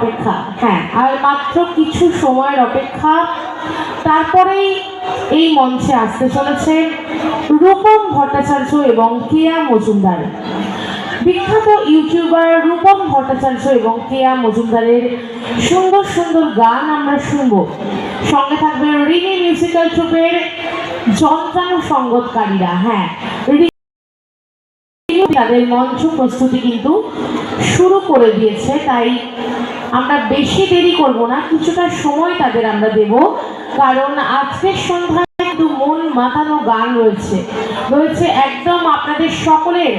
অপেক্ষা, হ্যাঁ আর মাত্র কিছু সময়ের অপেক্ষা, তারপরেই এই মঞ্চে আসতে চলেছে রূপম ভট্টাচার্য এবং কেয়া মজুমদার। বিখ্যাত ইউটিউবার রূপম ভট্টাচার্য এবং কেয়া মজুমদারের সুন্দর সুন্দর গান আমরা শুনব। সঙ্গে থাকবে রিনি মিউজিক্যাল ট্রুপের যন্ত্রাংশ সঙ্গতকারীরা। হ্যাঁ, তাদের মঞ্চ প্রস্তুতি কিন্তু শুরু করে দিয়েছে, তাই আমরা বেশি দেরি করব না, কিছুটা সময় তাদের আমরা দেব, কারণ আজকের সন্ধ্যায় কিন্তু মন মাতানো গান রয়েছে রয়েছে একদম আপনাদের সকলের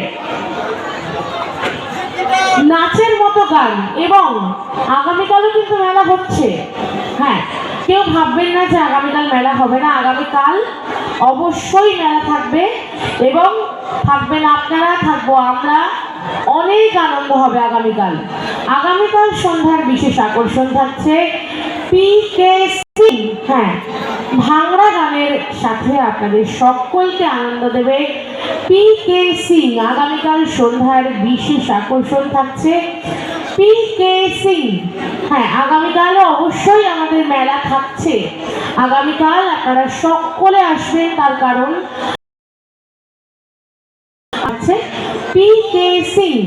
নাচের মতো গান। এবং আগামীকালও কিন্তু মেলা হচ্ছে। হ্যাঁ, কেউ ভাববেন না যে আগামীকাল মেলা হবে না, আগামীকাল অবশ্যই মেলা থাকবে এবং থাকবেন আপনারা, থাকবো আমরা, অনেক আনন্দ হবে আগামীকাল। আগামীকাল সন্ধ্যার বিশেষ আকর্ষণ থাকছে পিকে সিং। হ্যাঁ, ভাংড়া গানের সাথে আপনাদের সকলকে আনন্দ দেবে পিকে সিং। আগামীকাল সন্ধ্যার বিশেষ আকর্ষণ থাকছে পিকে সিং। হ্যাঁ, আগামীকালও অবশ্যই আমাদের মেলা থাকছে। আগামীকাল আপনারা সকলে আসবেন, তার কারণ আছে পিকে সিং।